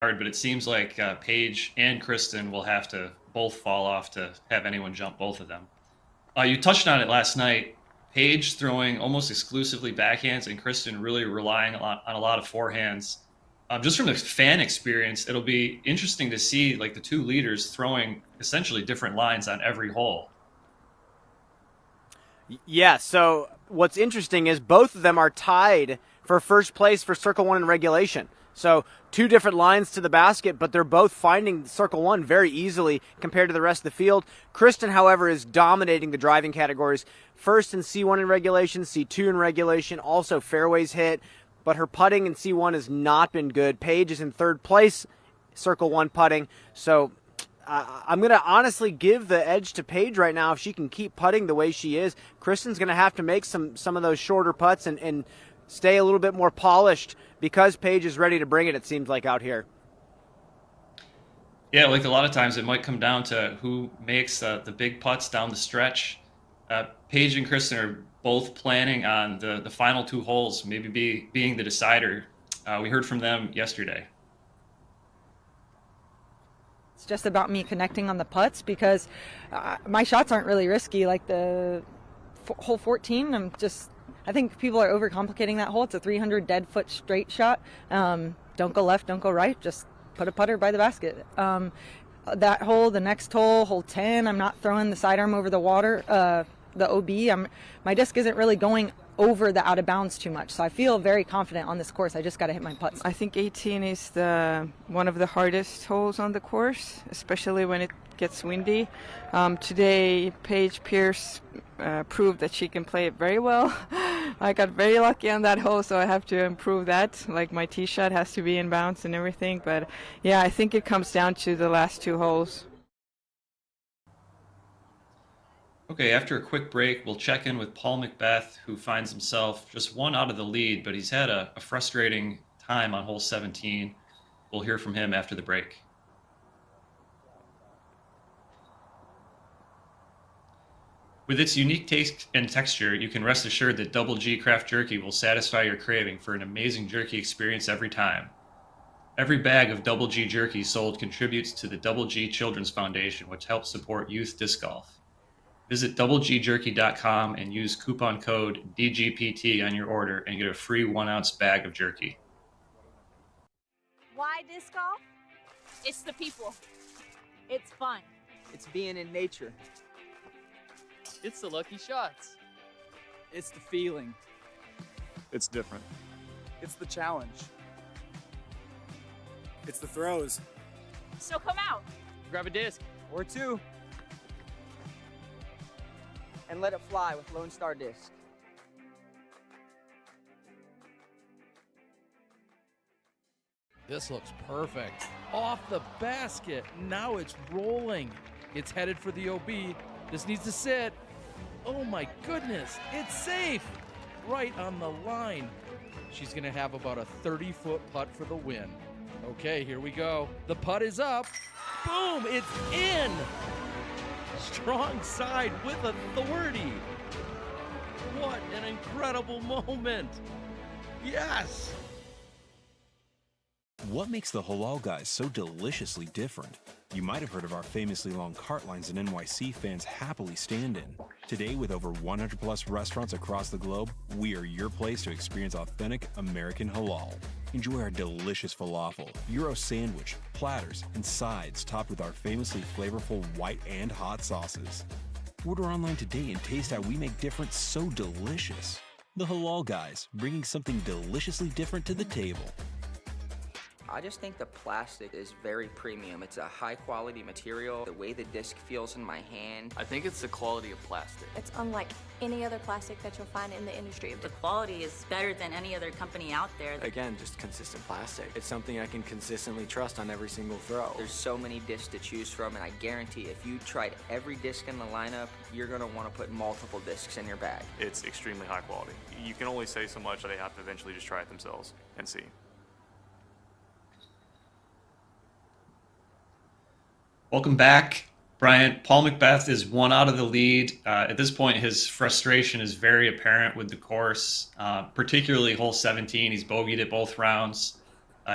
hard, but it seems like Paige and Kristen will have to both fall off to have anyone jump both of them. You touched on it last night. Paige throwing almost exclusively backhands, and Kristen really relying on a lot of forehands. Just from the fan experience, it'll be interesting to see like the two leaders throwing essentially different lines on every hole. Yeah, so what's interesting is both of them are tied for first place for Circle 1 in regulation. So two different lines to the basket, but they're both finding Circle 1 very easily compared to the rest of the field. Kristen, however, is dominating the driving categories. First in C1 in regulation, C2 in regulation, also fairways hit, but her putting in C1 has not been good. Paige is in third place, Circle 1 putting. So I'm going to honestly give the edge to Paige right now. If she can keep putting the way she is, Kristen's going to have to make some of those shorter putts and stay a little bit more polished because Paige is ready to bring it, it seems like, out here. Yeah, like a lot of times it might come down to who makes the big putts down the stretch. Paige and Kristen are both planning on the final two holes, maybe being the decider. We heard from them yesterday. It's just about me connecting on the putts because my shots aren't really risky. Like the hole 14, I think people are overcomplicating that hole. It's a 300 dead foot straight shot. Don't go left, don't go right. Just put a putter by the basket. That hole, the next hole, hole 10, I'm not throwing the sidearm over the water, the OB. My disc isn't really going over the out of bounds too much. So I feel very confident on this course. I just got to hit my putts. I think 18 is one of the hardest holes on the course, especially when it gets windy. Today, Paige Pierce proved that she can play it very well. I got very lucky on that hole, so I have to improve that. Like my tee shot has to be in bounds and everything. But yeah, I think it comes down to the last two holes. Okay, after a quick break, we'll check in with Paul McBeth, who finds himself just one out of the lead, but he's had a frustrating time on hole 17. We'll hear from him after the break. With its unique taste and texture, you can rest assured that Double G Craft Jerky will satisfy your craving for an amazing jerky experience every time. Every bag of Double G Jerky sold contributes to the Double G Children's Foundation, which helps support youth disc golf. Visit doublegjerky.com and use coupon code DGPT on your order and get a free 1 ounce bag of jerky. Why disc golf? It's the people. It's fun. It's being in nature. It's the lucky shots. It's the feeling. It's different. It's the challenge. It's the throws. So come out. Grab a disc. Or two. And let it fly with Lone Star Disc. This looks perfect. Off the basket. Now it's rolling. It's headed for the OB. This needs to sit. Oh my goodness. It's safe. Right on the line. She's going to have about a 30-foot putt for the win. Okay, here we go. The putt is up. Boom, it's in. Strong side with authority. What an incredible moment. Yes. What makes the Halal Guys so deliciously different? You might have heard of our famously long cart lines in NYC fans happily stand in. Today, with over 100 plus restaurants across the globe, we are your place to experience authentic American halal. Enjoy our delicious falafel, Euro sandwich, platters, and sides topped with our famously flavorful white and hot sauces. Order online today and taste how we make different so delicious. The Halal Guys, bringing something deliciously different to the table. I just think the plastic is very premium. It's a high quality material. The way the disc feels in my hand. I think it's the quality of plastic. It's unlike any other plastic that you'll find in the industry. The quality is better than any other company out there. Again, just consistent plastic. It's something I can consistently trust on every single throw. There's so many discs to choose from, and I guarantee if you tried every disc in the lineup, you're gonna wanna put multiple discs in your bag. It's extremely high quality. You can only say so much, they have to eventually just try it themselves and see. Welcome back, Brian. Paul McBeth is one out of the lead. At this point, his frustration is very apparent with the course, particularly hole 17. He's bogeyed it both rounds.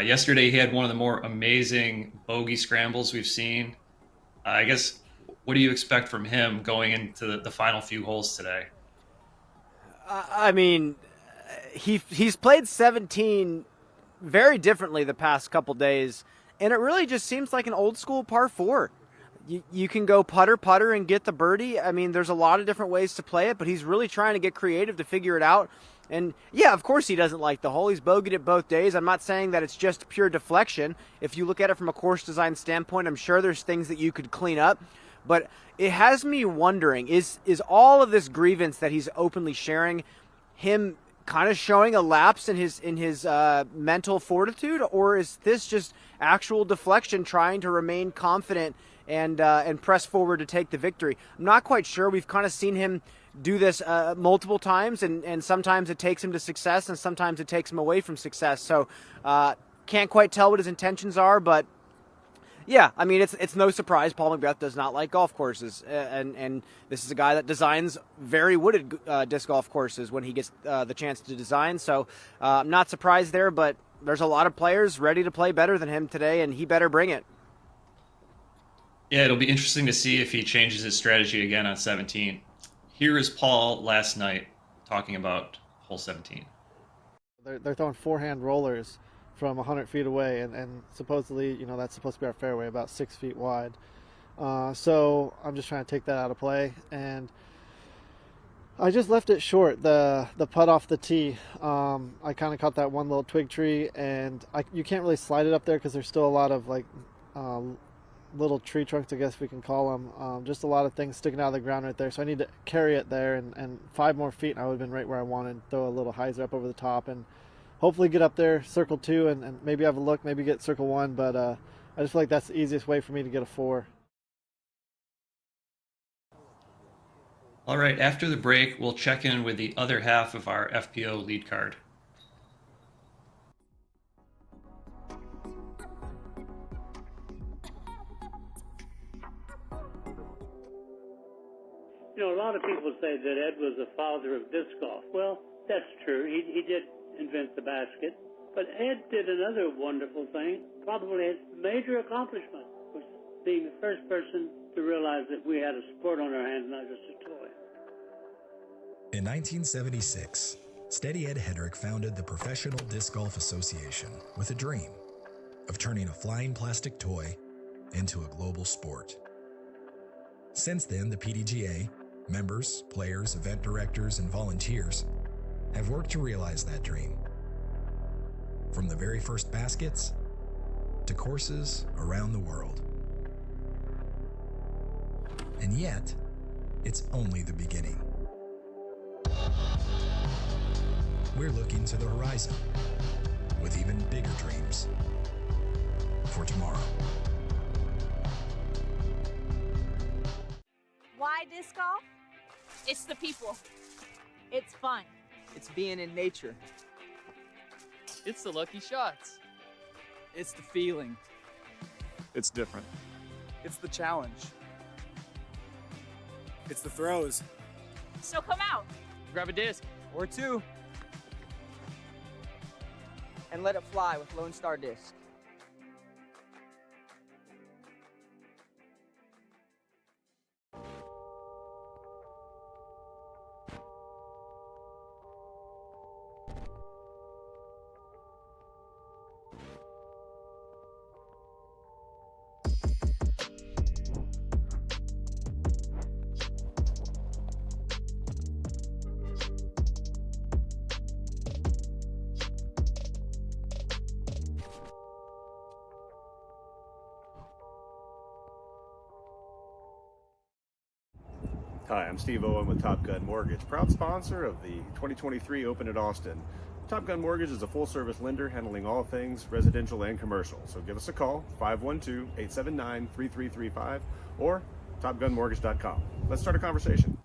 Yesterday, he had one of the more amazing bogey scrambles we've seen. I guess, what do you expect from him going into the final few holes today? I mean, he's played 17 very differently the past couple days, and it really just seems like an old school par four. You can go putter and get the birdie. I mean, there's a lot of different ways to play it, but he's really trying to get creative to figure it out. And yeah, of course he doesn't like the hole. He's bogeyed it both days. I'm not saying that it's just pure deflection. If you look at it from a course design standpoint, I'm sure there's things that you could clean up. But it has me wondering, is all of this grievance that he's openly sharing him kind of showing a lapse in his mental fortitude, or is this just actual deflection trying to remain confident and press forward to take the victory? I'm not quite sure. We've kind of seen him do this multiple times, and sometimes it takes him to success, and sometimes it takes him away from success. So can't quite tell what his intentions are, but yeah, I mean, it's no surprise Paul McBeth does not like golf courses, and this is a guy that designs very wooded disc golf courses when he gets the chance to design. So I'm not surprised there, but there's a lot of players ready to play better than him today, and he better bring it. Yeah, it'll be interesting to see if he changes his strategy again on 17. Here is Paul last night talking about hole 17. They're throwing forehand rollers from 100 feet away, and supposedly, that's supposed to be our fairway, about 6 feet wide. So I'm just trying to take that out of play, and I just left it short, the putt off the tee. I kind of caught that one little twig tree, and you can't really slide it up there because there's still a lot of little tree trunks, I guess we can call them. Just a lot of things sticking out of the ground right there. So I need to carry it there, and 5 more feet, and I would have been right where I wanted. Throw a little hyzer up over the top, and hopefully get up there, circle 2, and maybe have a look, maybe get circle 1. But I just feel like that's the easiest way for me to get a 4. All right, after the break, we'll check in with the other half of our FPO lead card. A lot of people say that Ed was the father of disc golf. Well, that's true. He did invent the basket. But Ed did another wonderful thing, probably his major accomplishment, was being the first person to realize that we had a sport on our hands, not just a toy. In 1976, Steady Ed Hedrick founded the Professional Disc Golf Association with a dream of turning a flying plastic toy into a global sport. Since then, the PDGA, members, players, event directors, and volunteers have worked to realize that dream. From the very first baskets to courses around the world. And yet, it's only the beginning. We're looking to the horizon with even bigger dreams for tomorrow. Why disc golf? It's the people. It's fun. It's being in nature. It's the lucky shots. It's the feeling. It's different. It's the challenge. It's the throws. So come out. Grab a disc. Or 2. And let it fly with Lone Star Disc. Hi, I'm Steve Owen with Top Gun Mortgage, proud sponsor of the 2023 Open at Austin. Top Gun Mortgage is a full-service lender handling all things residential and commercial. So give us a call, 512-879-3335 or topgunmortgage.com. Let's start a conversation.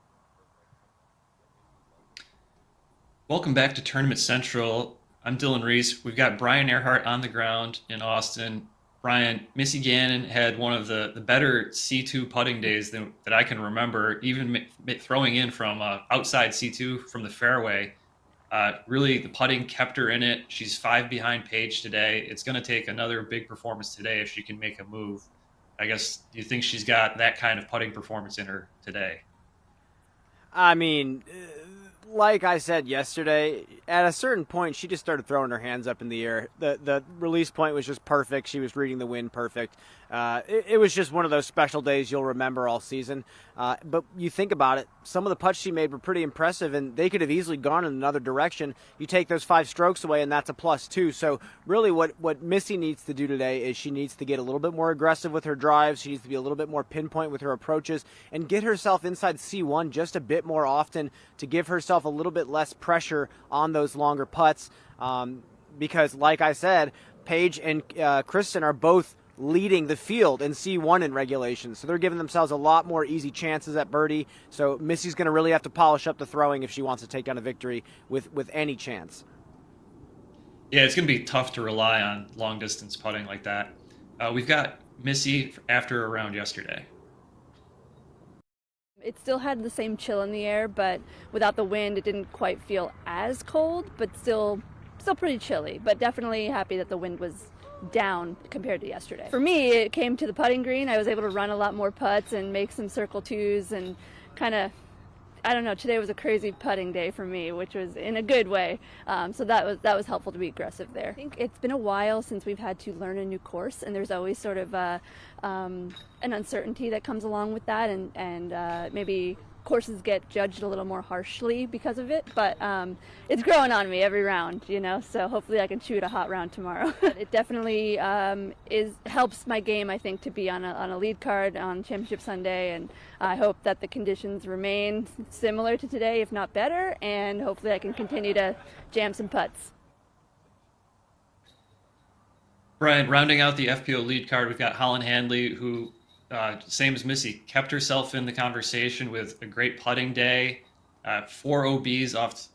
Welcome back to Tournament Central. I'm Dylan Reese. We've got Brian Earhart on the ground in Austin. Brian, Missy Gannon had one of the better C2 putting days that I can remember, even throwing in from outside C2 from the fairway. Really, the putting kept her in it. She's 5 behind Paige today. It's going to take another big performance today if she can make a move. I guess, do you think she's got that kind of putting performance in her today? I mean, like I said yesterday, at a certain point, she just started throwing her hands up in the air. The release point was just perfect. She was reading the wind perfect. It was just one of those special days you'll remember all season. But you think about it, some of the putts she made were pretty impressive, and they could have easily gone in another direction. You take those 5 strokes away, and that's a +2. So really what Missy needs to do today is she needs to get a little bit more aggressive with her drives. She needs to be a little bit more pinpoint with her approaches and get herself inside C1 just a bit more often to give herself a little bit less pressure on those longer putts. Because, like I said, Paige and Kristen are both leading the field in C1 in regulation. So they're giving themselves a lot more easy chances at birdie. So Missy's going to really have to polish up the throwing if she wants to take down a victory with any chance. Yeah, it's going to be tough to rely on long distance putting like that. We've got Missy after a round yesterday. It still had the same chill in the air, but without the wind, it didn't quite feel as cold, but still pretty chilly. But definitely happy that the wind was down compared to yesterday. For me, it came to the putting green. I was able to run a lot more putts and make some circle twos and kind of, I don't know, today was a crazy putting day for me, which was in a good way. So that was helpful to be aggressive there. I think it's been a while since we've had to learn a new course, and there's always sort of an uncertainty that comes along with that, and maybe courses get judged a little more harshly because of it, but it's growing on me every round, so hopefully I can shoot a hot round tomorrow. It definitely helps my game, I think, to be on a lead card on Championship Sunday, and I hope that the conditions remain similar to today, if not better, and hopefully I can continue to jam some putts. Brian, rounding out the FPO lead card, we've got Holland Handley, who same as Missy, kept herself in the conversation with a great putting day. 4 OBs off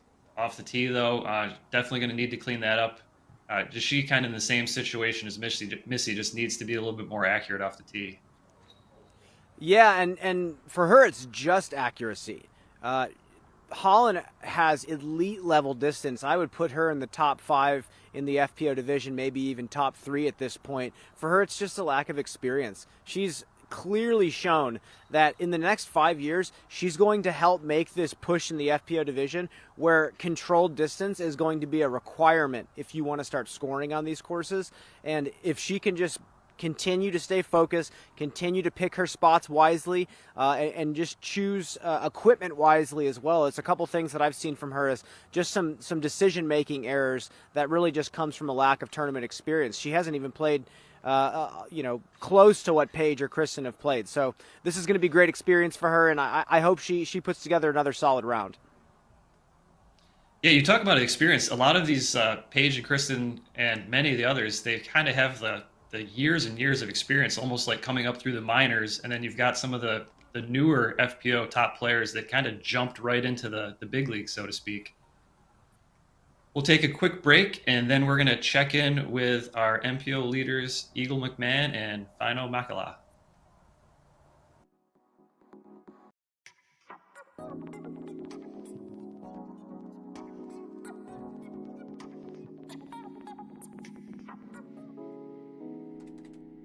the tee, though. Definitely going to need to clean that up. Is she kind of in the same situation as Missy? Missy just needs to be a little bit more accurate off the tee. Yeah, and for her, it's just accuracy. Holland has elite level distance. I would put her in the top 5 in the FPO division, maybe even top 3 at this point. For her, it's just a lack of experience. She's clearly shown that in the next 5 years, she's going to help make this push in the FPO division where controlled distance is going to be a requirement if you want to start scoring on these courses. And if she can just continue to stay focused, continue to pick her spots wisely, and just choose equipment wisely as well. It's a couple things that I've seen from her is just some decision-making errors that really just comes from a lack of tournament experience. She hasn't even played close to what Paige or Kristen have played. So this is going to be great experience for her, and I hope she puts together another solid round. Yeah, you talk about experience. A lot of these Paige and Kristen and many of the others, they kind of have the years and years of experience, almost like coming up through the minors. And then you've got some of the newer FPO top players that kind of jumped right into the big league, so to speak. We'll take a quick break, and then we're going to check in with our MPO leaders, Eagle McMahon and Fino Makala.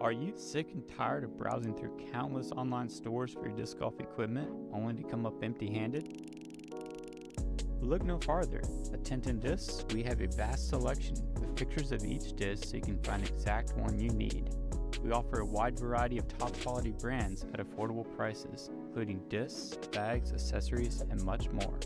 Are you sick and tired of browsing through countless online stores for your disc golf equipment only to come up empty-handed? Look no farther. At Tintin Discs, we have a vast selection with pictures of each disc so you can find the exact one you need. We offer a wide variety of top quality brands at affordable prices, including discs, bags, accessories, and much more.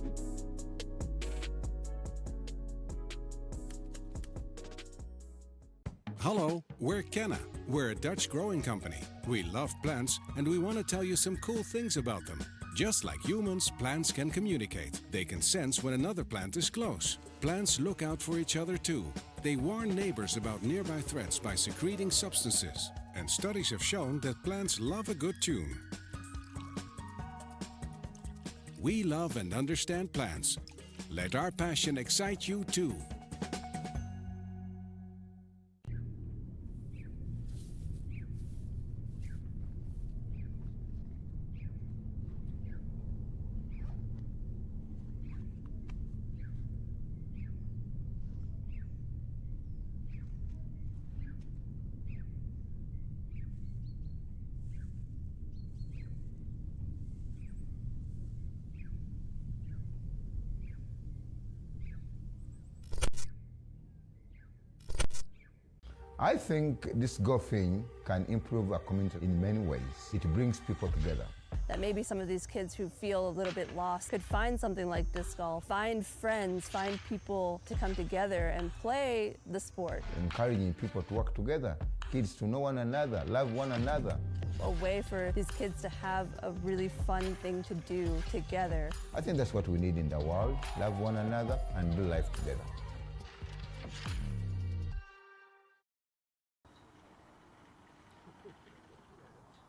Hello, we're Kenna. We're a Dutch growing company. We love plants and we want to tell you some cool things about them. Just like humans, plants can communicate. They can sense when another plant is close. Plants look out for each other too. They warn neighbors about nearby threats by secreting substances. And studies have shown that plants love a good tune. We love and understand plants. Let our passion excite you too. I think this golfing can improve our community in many ways. It brings people together. That maybe some of these kids who feel a little bit lost could find something like disc golf, find friends, find people to come together and play the sport. Encouraging people to work together, kids to know one another, love one another. A way for these kids to have a really fun thing to do together. I think that's what we need in the world, love one another and do life together.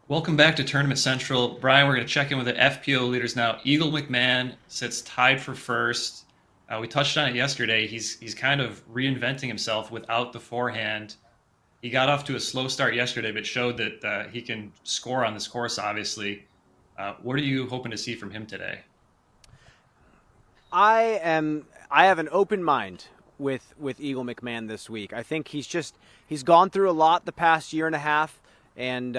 Welcome back to Tournament Central. Brian, we're going to check in with the FPO leaders now. Eagle McMahon sits tied for first. We touched on it yesterday. He's kind of reinventing himself without the forehand. He got off to a slow start yesterday, but showed that he can score on this course, obviously. What are you hoping to see from him today? I have an open mind with Eagle McMahon this week. I think he's gone through a lot the past year and a half, and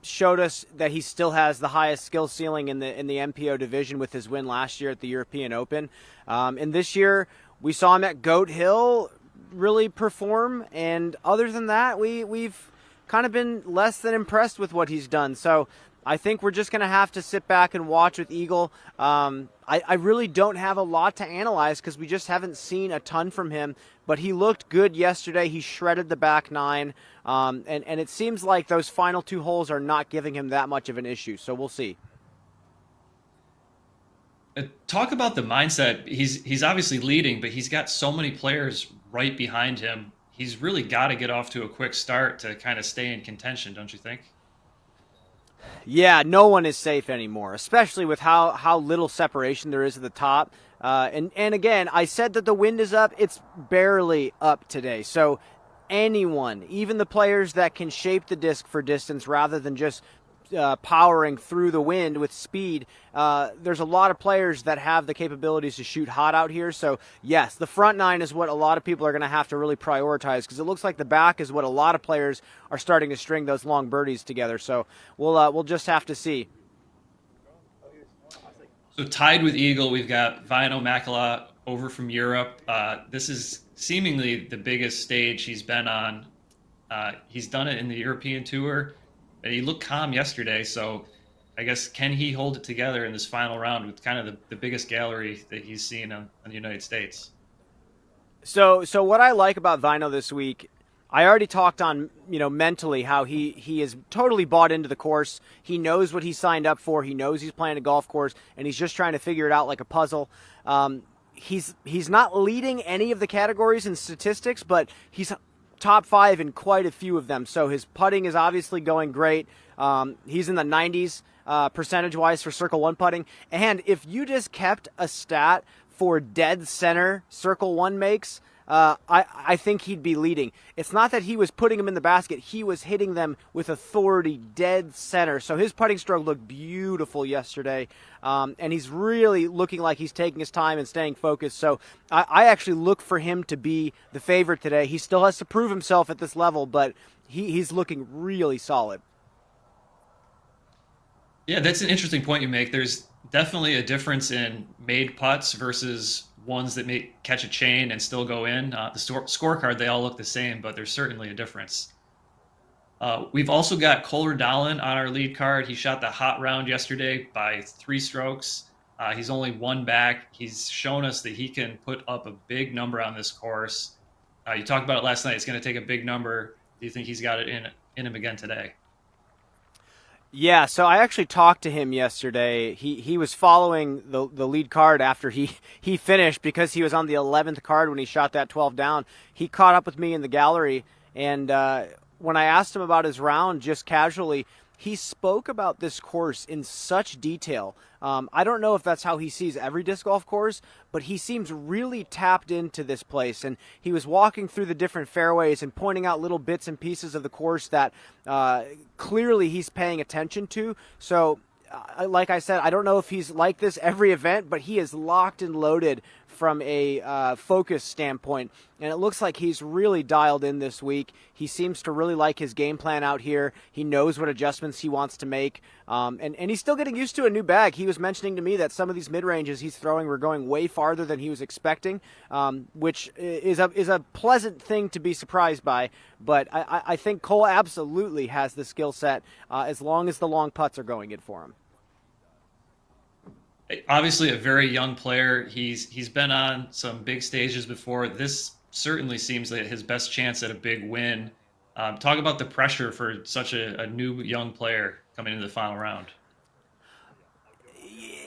showed us that he still has the highest skill ceiling in the MPO division with his win last year at the European Open. And this year we saw him at Goat Hill really perform, and other than that, we've kind of been less than impressed with what he's done. So I think we're just going to have to sit back and watch with Eagle. I really don't have a lot to analyze because we just haven't seen a ton from him, but he looked good yesterday. He shredded the back nine, and it seems like those final two holes are not giving him that much of an issue, so we'll see. Talk about the mindset. He's obviously leading, but he's got so many players right behind him. He's really got to get off to a quick start to kind of stay in contention, don't you think? Yeah, no one is safe anymore, especially with how little separation there is at the top. And again, I said that the wind is up. It's barely up today. So anyone, even the players that can shape the disc for distance rather than just powering through the wind with speed, there's a lot of players that have the capabilities to shoot hot out here. So yes, the front nine is what a lot of people are going to have to really prioritize, because it looks like the back is what a lot of players are starting to string those long birdies together. So we'll just have to see. So tied with Eagle, we've got Vino Makala over from Europe. This is seemingly the biggest stage he's been on. He's done it in the European Tour. He looked calm yesterday, so I guess can he hold it together in this final round with kind of the biggest gallery that he's seen in the United States? So what I like about Vino this week, I already talked on, mentally how he is totally bought into the course. He knows what he signed up for. He knows he's playing a golf course, and he's just trying to figure it out like a puzzle. He's not leading any of the categories in statistics, but he's top 5 in quite a few of them. So his putting is obviously going great. He's in the 90s percentage-wise for Circle 1 putting. And if you just kept a stat for dead center Circle 1 makes, I think he'd be leading. It's not that he was putting them in the basket. He was hitting them with authority dead center. So his putting stroke looked beautiful yesterday. And he's really looking like he's taking his time and staying focused. So I actually look for him to be the favorite today. He still has to prove himself at this level, but he's looking really solid. Yeah, that's an interesting point you make. There's definitely a difference in made putts versus ones that may catch a chain and still go in. The scorecard, they all look the same, but there's certainly a difference. We've also got Kohler Dahlin on our lead card. He shot the hot round yesterday by 3 strokes. He's only 1 back. He's shown us that he can put up a big number on this course. You talked about it last night. It's going to take a big number. Do you think he's got it in him again today? Yeah, so I actually talked to him yesterday. He was following the lead card after he finished, because he was on the 11th card when he shot that 12 down. He caught up with me in the gallery, and when I asked him about his round just casually, he spoke about this course in such detail. I don't know if that's how he sees every disc golf course, but he seems really tapped into this place. And he was walking through the different fairways and pointing out little bits and pieces of the course that clearly he's paying attention to. So, like I said, I don't know if he's like this every event, but he is locked and loaded from a focus standpoint, and it looks like he's really dialed in this week. He seems to really like his game plan out here. He knows what adjustments he wants to make, and he's still getting used to a new bag. He was mentioning to me that some of these mid-ranges he's throwing were going way farther than he was expecting, which is a pleasant thing to be surprised by. But I think Cole absolutely has the skill set as long as the long putts are going in for him. Obviously, a very young player. He's been on some big stages before. This certainly seems like his best chance at a big win. Talk about the pressure for such a new young player coming into the final round.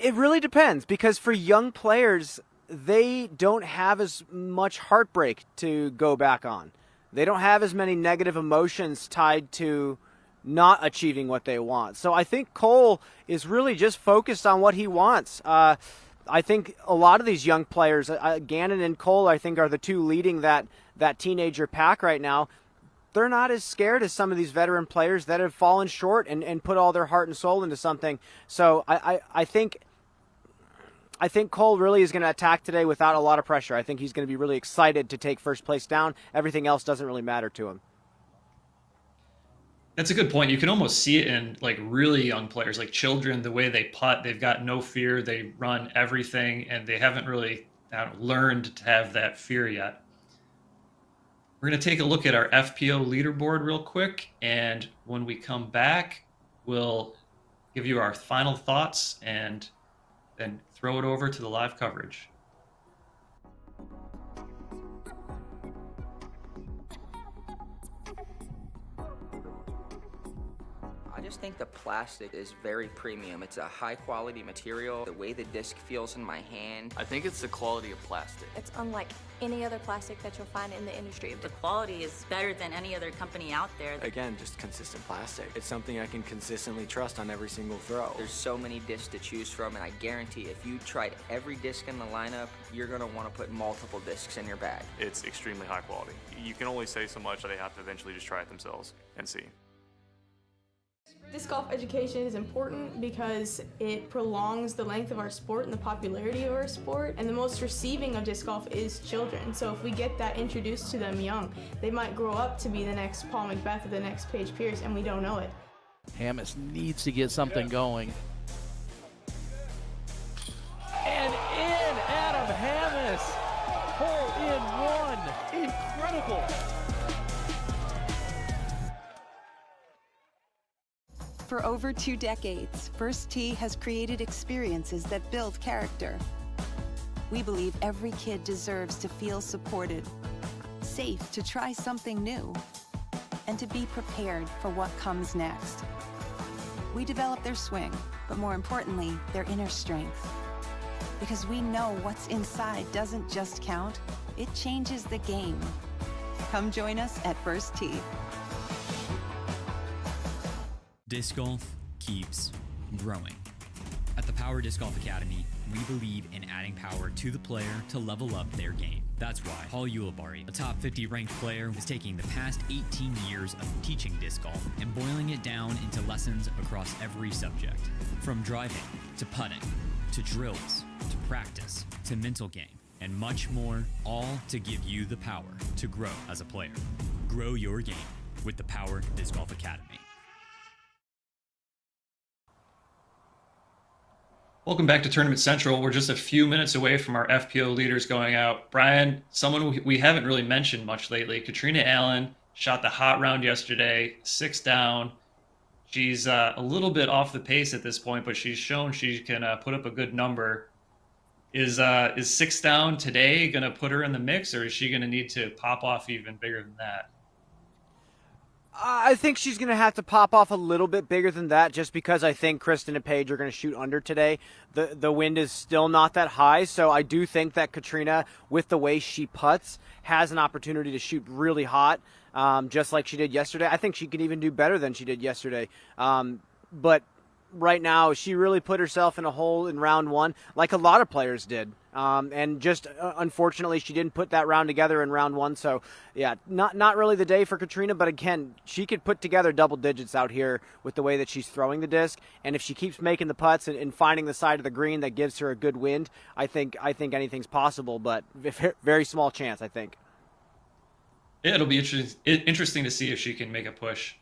It really depends, because for young players, they don't have as much heartbreak to go back on. They don't have as many negative emotions tied to not achieving what they want. So I think Cole is really just focused on what he wants. I think a lot of these young players, Gannon and Cole, I think are the two leading that teenager pack right now. They're not as scared as some of these veteran players that have fallen short and put all their heart and soul into something. So I think Cole really is going to attack today without a lot of pressure. I think he's going to be really excited to take first place down. Everything else doesn't really matter to him. That's a good point. You can almost see it in like really young players, like children, the way they putt. They've got no fear. They run everything, and they haven't really learned to have that fear yet. We're going to take a look at our FPO leaderboard real quick, and when we come back, we'll give you our final thoughts and then throw it over to the live coverage. I just think the plastic is very premium. It's a high quality material. The way the disc feels in my hand. I think it's the quality of plastic. It's unlike any other plastic that you'll find in the industry. The quality is better than any other company out there. Again, just consistent plastic. It's something I can consistently trust on every single throw. There's so many discs to choose from, and I guarantee if you tried every disc in the lineup, you're going to want to put multiple discs in your bag. It's extremely high quality. You can only say so much that they have to eventually just try it themselves and see. Disc golf education is important because it prolongs the length of our sport and the popularity of our sport, and the most receiving of disc golf is children. So if we get that introduced to them young, they might grow up to be the next Paul McBeth or the next Paige Pierce, and we don't know it. Hammes needs to get something going. And in Adam Hammes, hole in one, incredible. For over 2 decades, First Tee has created experiences that build character. We believe every kid deserves to feel supported, safe to try something new, and to be prepared for what comes next. We develop their swing, but more importantly, their inner strength. Because we know what's inside doesn't just count, it changes the game. Come join us at First Tee. Disc golf keeps growing. At the Power Disc Golf Academy, we believe in adding power to the player to level up their game. That's why Paul Ulibarri, a top 50 ranked player, is taking the past 18 years of teaching disc golf and boiling it down into lessons across every subject. From driving, to putting, to drills, to practice, to mental game, and much more, all to give you the power to grow as a player. Grow your game with the Power Disc Golf Academy. Welcome back to Tournament Central. We're just a few minutes away from our FPO leaders going out. Brian, someone we haven't really mentioned much lately, Katrina Allen shot the hot round yesterday, 6 down. She's a little bit off the pace at this point, but she's shown she can put up a good number. Is 6 down today going to put her in the mix, or is she going to need to pop off even bigger than that? I think she's going to have to pop off a little bit bigger than that, just because I think Kristen and Paige are going to shoot under today. The wind is still not that high, so I do think that Katrina, with the way she putts, has an opportunity to shoot really hot, just like she did yesterday. I think she can even do better than she did yesterday. But right now, she really put herself in a hole in round one, like a lot of players did. And just unfortunately, she didn't put that round together in round one. So, yeah, not really the day for Katrina. But again, she could put together double digits out here with the way that she's throwing the disc. And if she keeps making the putts and finding the side of the green that gives her a good wind, I think anything's possible. But very small chance, I think. Yeah, it'll be interesting to see if she can make a push.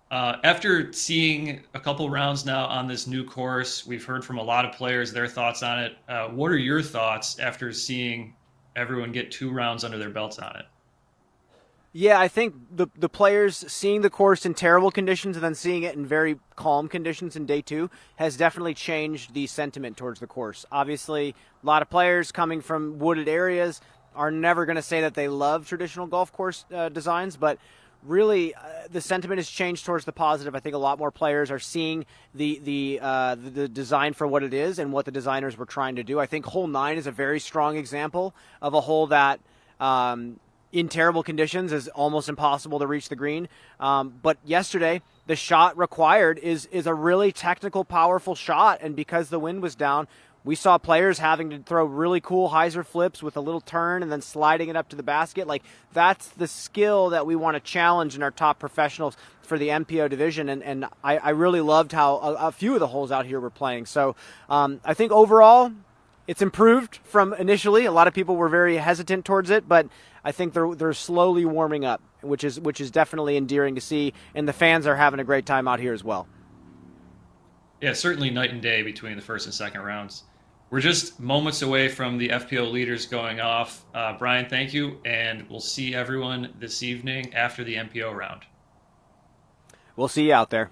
After seeing a couple rounds now on this new course, we've heard from a lot of players their thoughts on it. What are your thoughts after seeing everyone get 2 rounds under their belts on it? Yeah, I think the players seeing the course in terrible conditions and then seeing it in very calm conditions in day 2 has definitely changed the sentiment towards the course. Obviously, a lot of players coming from wooded areas are never going to say that they love traditional golf course designs, but really, the sentiment has changed towards the positive. I think a lot more players are seeing the design for what it is and what the designers were trying to do. I think hole 9 is a very strong example of a hole that, in terrible conditions, is almost impossible to reach the green. But yesterday, the shot required is a really technical, powerful shot, and because the wind was down, we saw players having to throw really cool hyzer flips with a little turn and then sliding it up to the basket. Like, that's the skill that we want to challenge in our top professionals for the MPO division. And I really loved how a few of the holes out here were playing. So I think overall it's improved from initially. A lot of people were very hesitant towards it, but I think they're slowly warming up, which is definitely endearing to see. And the fans are having a great time out here as well. Yeah, certainly night and day between the first and second rounds. We're just moments away from the FPO leaders going off. Brian, thank you, and we'll see everyone this evening after the MPO round. We'll see you out there.